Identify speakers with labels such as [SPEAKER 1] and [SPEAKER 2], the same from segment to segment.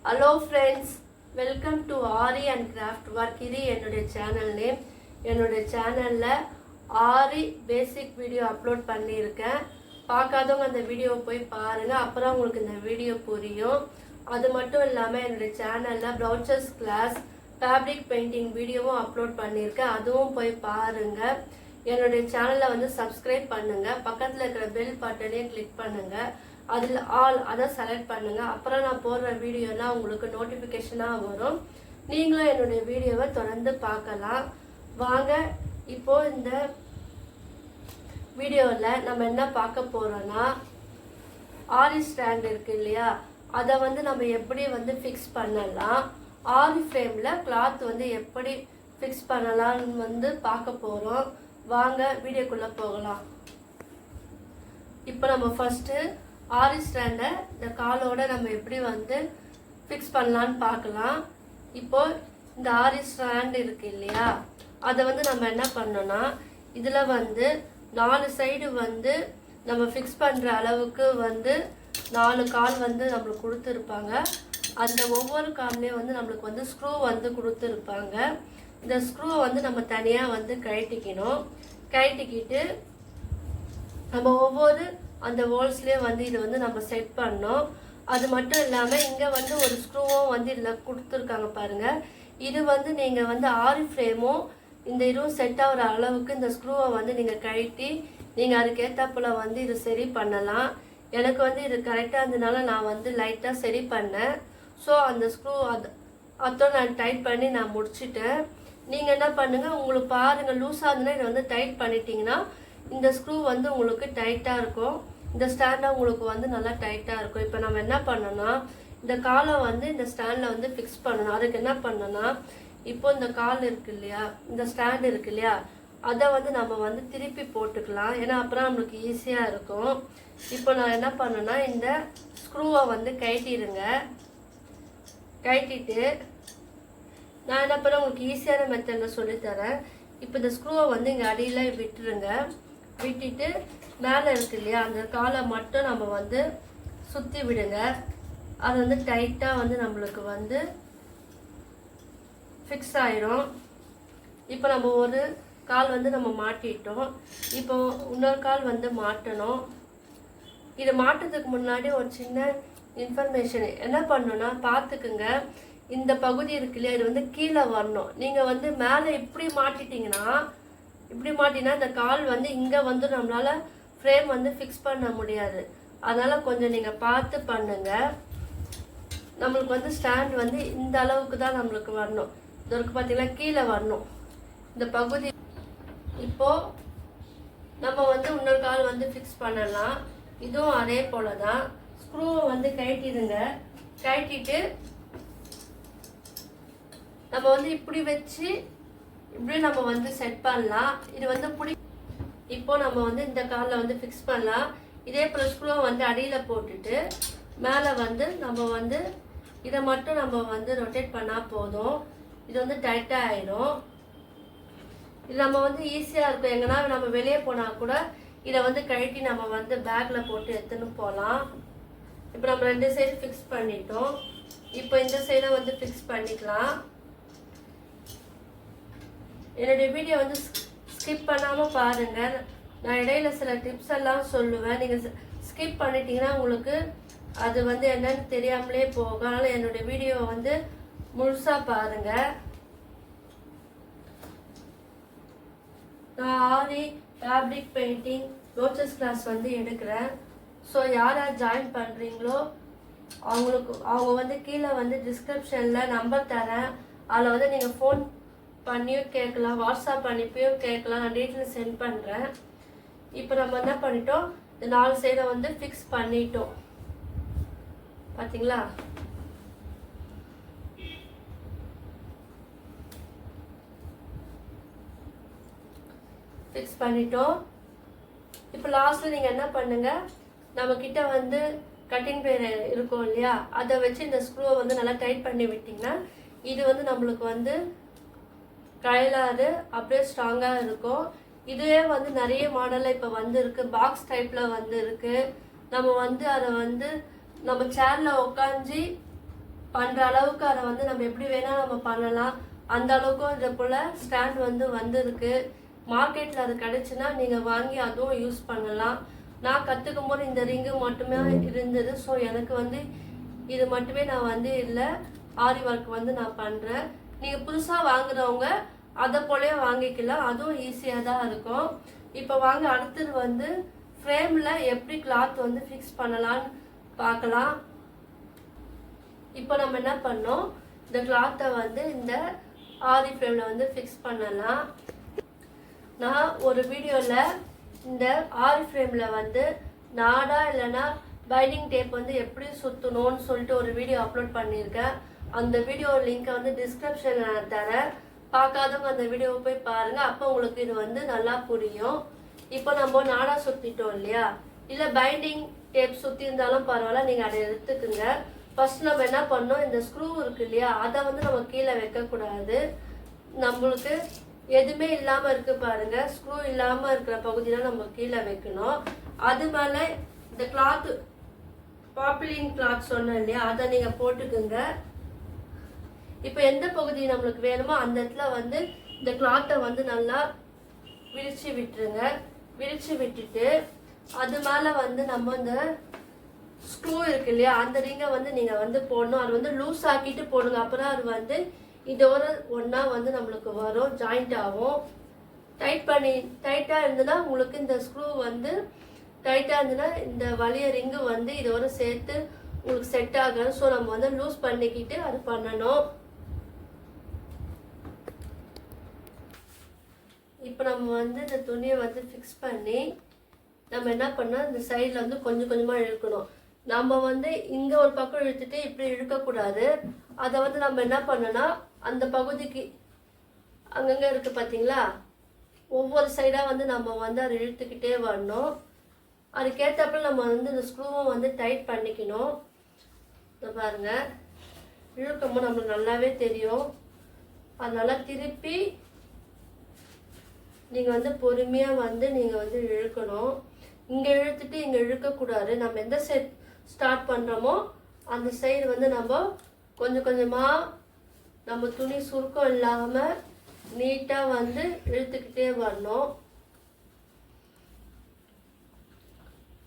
[SPEAKER 1] Hello friends, welcome to Ari and Craft Work. இது என்னுடைய channel name. என்னுடைய சேனல்ல ஆரி பேசிக் வீடியோ அப்லோட் பண்ணியிருக்கேன். பார்க்காதவங்க அந்த வீடியோவை போய் பாருங்க, அப்புறம் உங்களுக்கு இந்த வீடியோ புரியும். அது மட்டும் இல்லாமல் என்னுடைய சேனல்ல ப்ரௌச்சர்ஸ் கிளாஸ் ஃபேப்ரிக் பெயிண்டிங் வீடியோவும் அப்லோட் பண்ணியிருக்கேன், அதுவும் போய் பாருங்க. என்னுடைய சேனலை வந்து சப்ஸ்கிரைப் பண்ணுங்க, பக்கத்தில் இருக்கிற பெல் பட்டனையும் கிளிக் பண்ணுங்க, அதில் ஆல் அதை செலக்ட் பண்ணுங்கள். அப்புறம் நான் போடுற வீடியோலாம் உங்களுக்கு நோட்டிஃபிகேஷனாக வரும். நீங்களும் என்னுடைய வீடியோவை தொடர்ந்து பார்க்கலாம். வாங்க, இப்போது இந்த வீடியோவில் நம்ம என்ன பார்க்க போகிறோன்னா, ஆரி ஸ்டாண்ட் இருக்குது இல்லையா, அதை வந்து நம்ம எப்படி வந்து ஃபிக்ஸ் பண்ணலாம், ஆரி ஃப்ரேமில் கிளாத் வந்து எப்படி ஃபிக்ஸ் பண்ணலாம்னு வந்து பார்க்க போகிறோம். வாங்க வீடியோக்குள்ளே போகலாம். இப்போ நம்ம ஃபஸ்ட்டு ஆரி ஸ்டாண்டை இந்த காலோட நம்ம எப்படி வந்து ஃபிக்ஸ் பண்ணலான்னு பார்க்கலாம். இப்போ இந்த ஆரி ஸ்டாண்ட் இருக்கு இல்லையா, அதை வந்து நம்ம என்ன பண்ணோன்னா, இதில் வந்து 4 சைடு வந்து நம்ம ஃபிக்ஸ் பண்ணுற அளவுக்கு வந்து 4 கால் வந்து நம்மளுக்கு கொடுத்துருப்பாங்க. அந்த ஒவ்வொரு கால்லேயும் வந்து நம்மளுக்கு வந்து ஸ்க்ரூ வந்து கொடுத்துருப்பாங்க. இந்த ஸ்க்ரூவை வந்து நம்ம தனியாக வந்து கழட்டிக்கிட்டு நம்ம ஒவ்வொரு அந்த ஹோல்ஸ்லேயே வந்து இதை வந்து நம்ம செட் பண்ணோம். அது மட்டும் இல்லாமல் இங்கே வந்து ஒரு ஸ்க்ரூவும் வந்து இதில் கொடுத்துருக்காங்க பாருங்கள். இது வந்து நீங்கள் வந்து ஆரி ஃப்ரேமும் இந்த இதுவும் செட் ஆகிற அளவுக்கு இந்த ஸ்க்ரூவை வந்து நீங்கள் கழட்டி நீங்கள் அதுக்கேற்றப்பில் வந்து இது சரி பண்ணலாம். எனக்கு வந்து இது கரெக்டாக இருந்ததுனால நான் வந்து லைட்டாக சரி பண்ணேன். ஸோ அந்த ஸ்க்ரூ அதோட நான் டைட் பண்ணி நான் முடிச்சுட்டேன். நீங்கள் என்ன பண்ணுங்கள், உங்களுக்கு பாருங்கள் லூஸாக இருந்ததுன்னா இதை வந்து டைட் பண்ணிட்டீங்கன்னா இந்த ஸ்க்ரூ வந்து உங்களுக்கு டைட்டாக இருக்கும், இந்த ஸ்டாண்டை உங்களுக்கு வந்து நல்லா டைட்டாக இருக்கும். இப்போ நம்ம என்ன பண்ணோன்னா, இந்த காலை வந்து இந்த ஸ்டாண்டில் வந்து ஃபிக்ஸ் பண்ணணும். அதுக்கு என்ன பண்ணோன்னா, இப்போ இந்த கால் இருக்கு இல்லையா, இந்த ஸ்டாண்ட் இருக்கு இல்லையா, அதை வந்து நம்ம வந்து திருப்பி போட்டுக்கலாம், ஏன்னா அப்புறம் நம்மளுக்கு ஈஸியாக இருக்கும். இப்போ நான் என்ன பண்ணேன்னா, இந்த ஸ்க்ரூவை வந்து கழட்டிட்டு நான் என்ன பண்ண உங்களுக்கு ஈஸியான மெத்தடில் சொல்லித்தரேன். இப்போ இந்த ஸ்க்ரூவை வந்து இங்கே அடியில் விட்டுட்டு மேலே இருக்கு இல்லையா, அந்த காலை மட்டும் நம்ம வந்து சுற்றி விடுங்க. அது வந்து டைட்டாக வந்து நம்மளுக்கு வந்து ஃபிக்ஸ் ஆயிரும். இப்போ நம்ம ஒரு கால் வந்து நம்ம மாட்டிட்டோம். இப்போ இன்னொரு கால் வந்து மாட்டணும். இதை மாட்டுறதுக்கு முன்னாடி ஒரு சின்ன இன்ஃபர்மேஷன் என்ன பண்ணணும்னா, பார்த்துக்குங்க, இந்த பகுதி இருக்கு இல்லையா, இது வந்து கீழே வரணும். நீங்கள் வந்து மேலே இப்படி மாட்டிட்டீங்கன்னா இந்த கால் வந்து இங்கே வந்து நம்மளால் ஃப்ரேம் வந்து ஃபிக்ஸ் பண்ண முடியாது. அதனால் கொஞ்சம் நீங்கள் பார்த்து பண்ணுங்கள். நம்மளுக்கு வந்து ஸ்டாண்ட் வந்து இந்த அளவுக்கு தான் நம்மளுக்கு வரணும். இதற்கு பார்த்தீங்கன்னா கீழே வரணும் இந்த பகுதி. இப்போது நம்ம வந்து இன்னொரு கால் வந்து ஃபிக்ஸ் பண்ணலாம். இதுவும் அதே போல் தான். ஸ்க்ரூவை வந்து கழட்டிட்டு நம்ம வந்து இப்படி வச்சு இப்படி நம்ம வந்து செட் பண்ணலாம். இது வந்து இப்போ நம்ம வந்து இந்த காலில் வந்து ஃபிக்ஸ் பண்ணலாம். இதே போல் ஸ்க்ரூவை வந்து அடியில் போட்டுட்டு மேலே வந்து நம்ம வந்து இதை மட்டும் நம்ம வந்து ரொட்டேட் பண்ணால் போதும். இது வந்து டைட்டாக ஆயிடும். இது நம்ம வந்து ஈஸியாக இருக்கும். எங்கன்னா நம்ம வெளியே போனால் கூட இதை வந்து கழட்டி நம்ம வந்து பேக்கில் போட்டு எடுத்துன்னு போகலாம். இப்போ நம்ம 2 சைடு ஃபிக்ஸ் பண்ணிட்டோம். இப்போ இந்த சைடை வந்து ஃபிக்ஸ் பண்ணிக்கலாம். என்னுடைய வீடியோ வந்து ஸ்கிப் பண்ணாமல் பாருங்கள். நான் இடையில சில டிப்ஸ் எல்லாம் சொல்லுவேன். நீங்கள் ஸ்கிப் பண்ணிட்டீங்கன்னா உங்களுக்கு அது வந்து என்னன்னு தெரியாமலே போகும். அதனால் என்னுடைய வீடியோவை வந்து முழுசாக பாருங்கள். நான் ஆரி ஃபேப்ரிக் பெயிண்டிங் ப்ரௌச்சர்ஸ் கிளாஸ் வந்து எடுக்கிறேன். ஸோ யார் ஜாயின் பண்ணுறீங்களோ அவங்க வந்து கீழே வந்து டிஸ்கிரிப்ஷனில் நம்பர் தரேன். அதில் வந்து நீங்கள் ஃபோன் பண்ணியும் கேட்கலாம், வாட்ஸ்அப் அனுப்பியும் கேட்கலாம். நான் டீட்டெயில் சென்ட் பண்ணுறேன். இப்போ நம்ம என்ன பண்ணிட்டோம், இந்த 4 சைடை வந்து ஃபிக்ஸ் பண்ணிட்டோம். பார்த்தீங்களா, ஃபிக்ஸ் பண்ணிட்டோம். இப்போ லாஸ்ட்டில் நீங்கள் என்ன பண்ணுங்கள், நம்மக்கிட்ட வந்து கட்டிங் பேர் இருக்கும் இல்லையா, அதை வச்சு இந்த ஸ்க்ரூவை வந்து நல்லா டைட் பண்ணி விட்டிங்கன்னா இது வந்து நம்மளுக்கு வந்து கயலாது அப்படியே ஸ்ட்ராங்காக இருக்கும். இதுவே வந்து நிறைய மாடலில் இப்போ வந்து இருக்குது, பாக்ஸ் டைப்பில் வந்து இருக்குது. நம்ம வந்து அதை வந்து நம்ம சேரில் உட்காந்து பண்ணுற அளவுக்கு அதை வந்து நம்ம எப்படி வேணால் நம்ம பண்ணலாம். அந்த அளவுக்கும் இதை போல் ஸ்டாண்ட் வந்து வந்திருக்கு. மார்க்கெட்டில் அது கிடச்சுன்னா நீங்கள் வாங்கி அதுவும் யூஸ் பண்ணலாம். நான் கற்றுக்கும் போது இந்த ரிங்கு மட்டுமே இருந்தது. ஸோ எனக்கு வந்து இது மட்டுமே நான் வந்து இல்லை ஆரி ஒர்க் வந்து நான் பண்ணுறேன். நீங்கள் புதுசாக வாங்குறவங்க அதை போலே வாங்கிக்கலாம், அதுவும் ஈஸியாக தான் இருக்கும். இப்போ வாங்க அடுத்தது வந்து ஃப்ரேமில் எப்படி கிளாத் வந்து ஃபிக்ஸ் பண்ணலான்னு பார்க்கலாம். இப்போ நம்ம என்ன பண்ணோம், இந்த கிளாத்தை வந்து இந்த ஆரி ஃப்ரேமில் வந்து ஃபிக்ஸ் பண்ணலாம். நான் ஒரு வீடியோவில் இந்த ஆரி ஃப்ரேமில் வந்து நாடா இல்லைன்னா பைண்டிங் டேப் வந்து எப்படி சுற்றணும்னு சொல்லிட்டு ஒரு வீடியோ அப்லோட் பண்ணியிருக்கேன். அந்த வீடியோ லிங்க்கை வந்து டிஸ்கிரிப்ஷனில் தரேன். பார்க்காதவங்க அந்த வீடியோவை போய் பாருங்கள், அப்போ உங்களுக்கு இது வந்து நல்லா புரியும். இப்போ நம்ம நாடா சுற்றிட்டோம் இல்லையா, இல்லை பைண்டிங் டேப் சுற்றி இருந்தாலும் பரவாயில்ல, நீங்கள் அதை எடுத்துக்குங்க. ஃபர்ஸ்ட் நம்ம என்ன பண்ணோம், இந்த ஸ்க்ரூ இருக்கு இல்லையா, அதை வந்து நம்ம கீழே வைக்கக்கூடாது. நம்மளுக்கு எதுவுமே இல்லாமல் இருக்குது பாருங்கள், ஸ்க்ரூ இல்லாமல் இருக்கிற பகுதியெலாம் நம்ம கீழே வைக்கணும். அது மேலே இந்த கிளாத்து பாப்புலின் கிளாத் சொன்னேன் இல்லையா, அதை நீங்கள் போட்டுக்குங்க. இப்போ எந்த பகுதி நம்மளுக்கு வேணுமோ அந்த இடத்துல வந்து இந்த கிளாத்தை வந்து நல்லா விரிச்சு விட்டுருங்க. விரிச்சு விட்டுட்டு அது மேலே வந்து நம்ம இந்த ஸ்க்ரூ இருக்கு இல்லையா, அந்த ரிங்கை வந்து நீங்கள் வந்து போடணும். அது வந்து லூஸ் ஆக்கிட்டு போடுங்க, அப்புறம் அது வந்து இதோட ஒன்றா வந்து நம்மளுக்கு வரும், ஜாயிண்ட் ஆகும். டைட்டாக இருந்ததுன்னா உங்களுக்கு இந்த ஸ்க்ரூ வந்து டைட்டாக இருந்ததுன்னா இந்த வலிய ரிங்கு வந்து இதோட சேர்த்து உங்களுக்கு செட் ஆகாது. ஸோ நம்ம வந்து லூஸ் பண்ணிக்கிட்டு அது பண்ணணும். இப்போ நம்ம வந்து இந்த துணியை வந்து ஃபிக்ஸ் பண்ணி நம்ம என்ன பண்ணோம், இந்த சைடில் வந்து கொஞ்சம் கொஞ்சமாக இழுக்கணும். நம்ம வந்து இங்கே ஒரு பக்கம் இழுத்துட்டு இப்படி இழுக்கக்கூடாது. அதை வந்து நம்ம என்ன பண்ணோன்னா அந்த பகுதிக்கு அங்கங்கே இருக்குது பார்த்தீங்களா, ஒவ்வொரு சைடாக வந்து நம்ம வந்து அதை இழுத்துக்கிட்டே வரணும். அதுக்கேற்றப்ப நம்ம வந்து இந்த ஸ்க்ரூவை வந்து டைட் பண்ணிக்கணும். பாருங்கள், இழுக்கும்போது நம்மளுக்கு நல்லாவே தெரியும். அதனால திருப்பி நீங்கள் வந்து பொறுமையாக வந்து நீங்கள் வந்து இழுக்கணும். இங்கே இழுத்துட்டு இங்கே இழுக்கக்கூடாது. நம்ம எந்த சைட் ஸ்டார்ட் பண்ணுறோமோ அந்த சைடு வந்து நம்ம கொஞ்சம் கொஞ்சமாக நம்ம துணி சுருக்கம் இல்லாமல் நீட்டாக வந்து இழுத்துக்கிட்டே வரணும்.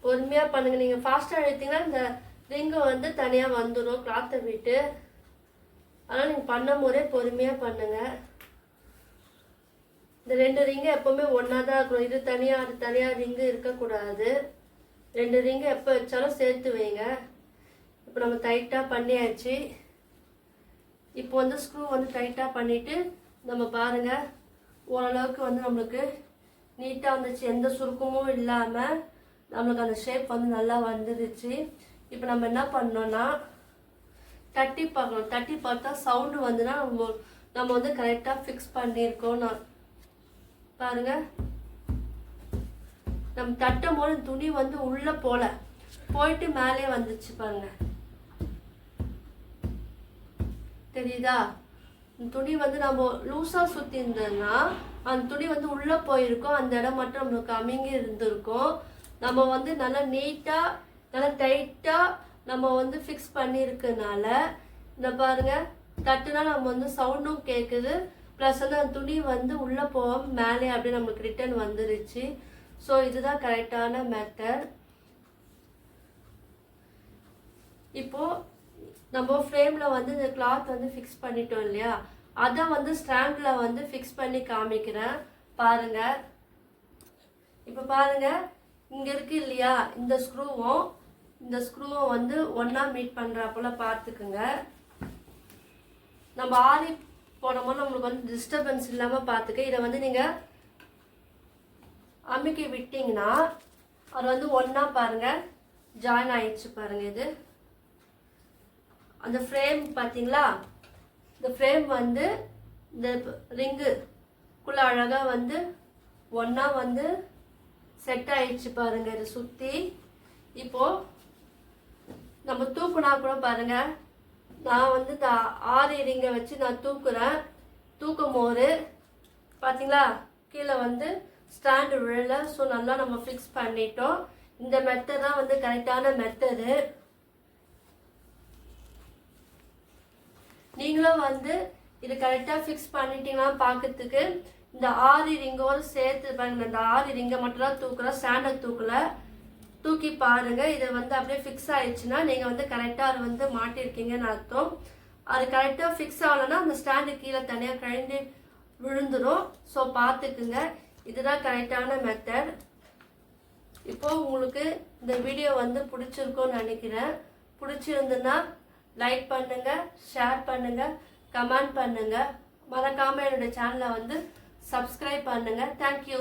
[SPEAKER 1] பொறுமையாக பண்ணுங்கள். நீங்கள் ஃபாஸ்ட்டாக இழுத்தீங்கன்னா இந்த ரிங்கு வந்து தனியாக வந்துடும் கிளாத்தை விட்டு. அதனால் நீங்கள் பண்ணும் போதே பொறுமையாக பண்ணுங்கள். இந்த ரெண்டு ரிங்கு எப்போவுமே ஒன்றா தான் இருக்கணும். இது தனியாக அது தனியாக ரிங்கு இருக்கக்கூடாது. ரெண்டு ரிங்கு எப்போ வச்சாலும் சேர்த்து வைங்க. இப்போ நம்ம டைட்டாக பண்ணியாச்சு. இப்போ வந்து ஸ்க்ரூ வந்து டைட்டாக பண்ணிவிட்டு நம்ம பாருங்கள், ஓரளவுக்கு வந்து நம்மளுக்கு நீட்டாக வந்துச்சு, எந்த சுருக்கமும் இல்லாமல் நம்மளுக்கு அந்த ஷேப் வந்து நல்லா வந்துடுச்சு. இப்போ நம்ம என்ன பண்ணோன்னா தட்டி பார்க்கணும். தட்டி பார்த்தா சவுண்டு வந்துன்னா நம்ம வந்து கரெக்டாக ஃபிக்ஸ் பண்ணியிருக்கோம். பாருங்க, நம்ம தட்டும் போது துணி வந்து உள்ளே போயிட்டு மேலே வந்துச்சு பாருங்க, தெரியுதா? துணி வந்து நம்ம லூஸாக சுற்றி இருந்தோம்னா அந்த துணி வந்து உள்ளே போயிருக்கும், அந்த இடம் மட்டும் நம்மளுக்கு அமுங்கி இருந்திருக்கும். நம்ம வந்து நல்லா நீட்டாக நல்லா டைட்டாக நம்ம வந்து ஃபிக்ஸ் பண்ணியிருக்கனால இந்த பாருங்க, தட்டுனா நம்ம வந்து சவுண்டும் கேட்குது, ப்ளஸ் வந்து அந்த துணி வந்து உள்ளே போகாமல் மேலே அப்படியே நம்மளுக்கு ரிட்டர்ன் வந்துருச்சு. ஸோ இதுதான் கரெக்டான மெத்தட். இப்போது நம்ம ஃப்ரேமில் வந்து இந்த கிளாத் வந்து ஃபிக்ஸ் பண்ணிட்டோம் இல்லையா, அதை வந்து ஸ்டாண்டில் வந்து ஃபிக்ஸ் பண்ணி காமிக்கிறேன் பாருங்கள். இப்போ பாருங்கள், இங்கே இருக்குது இல்லையா, இந்த ஸ்க்ரூவும் வந்து ஒன்றா மீட் பண்ணுறாப்போல பார்த்துக்குங்க. நம்ம ஆரி போடும்போது நம்மளுக்கு வந்து டிஸ்டர்பன்ஸ் இல்லாமல் பார்த்துக்க. இதை வந்து நீங்கள் அமுக்கி விட்டிங்கன்னா அது வந்து ஒன்றா பாருங்கள் ஜாயின் ஆயிடுச்சு பாருங்கள். இது அந்த ஃப்ரேம் பார்த்தீங்களா, இந்த ஃப்ரேம் வந்து இந்த ரிங்குக்குள்ளே அழகாக வந்து ஒன்றா வந்து செட் ஆயிடுச்சு பாருங்கள். இதை சுற்றி இப்போது நம்ம தூக்குனா கூட பாருங்கள், நான் வந்து இந்த ஆரி ரிங்கை வச்சு நான் தூக்கும் போது பார்த்தீங்களா கீழே வந்து ஸ்டாண்டு விழல. ஸோ நல்லா நம்ம ஃபிக்ஸ் பண்ணிட்டோம். இந்த மெத்தட் தான் வந்து கரெக்டான மெத்தடு. வந்து இது கரெக்டாக ஃபிக்ஸ் பண்ணிட்டீங்கன்னா பார்க்கறதுக்கு இந்த 6 ரிங்கோடு சேர்த்து பாருங்க. இந்த 6 ரிங்கை மட்டும் தான் தூக்குற, ஸ்டாண்டை தூக்கி பாருங்க. இது வந்து அப்படியே ஃபிக்ஸ் ஆயிடுச்சுன்னா நீங்கள் வந்து கரெக்டாக அது வந்து மாட்டிருக்கீங்கன்னு அர்த்தம். அது கரெக்டாக ஃபிக்ஸ் ஆகலைன்னா அந்த ஸ்டாண்டு கீழே தனியாக கழண்டு விழுந்துடும். ஸோ பார்த்துக்குங்க, இதுதான் கரெக்டான மெத்தட். இப்போ உங்களுக்கு இந்த வீடியோ வந்து பிடிச்சிருக்கும்னு நினைக்கிறேன். பிடிச்சிருந்துன்னா லைக் பண்ணுங்க, ஷேர் பண்ணுங்க, கமெண்ட் பண்ணுங்க. மறக்காம என்னோட சேனலை வந்து சப்ஸ்கிரைப் பண்ணுங்க. தேங்க்யூ.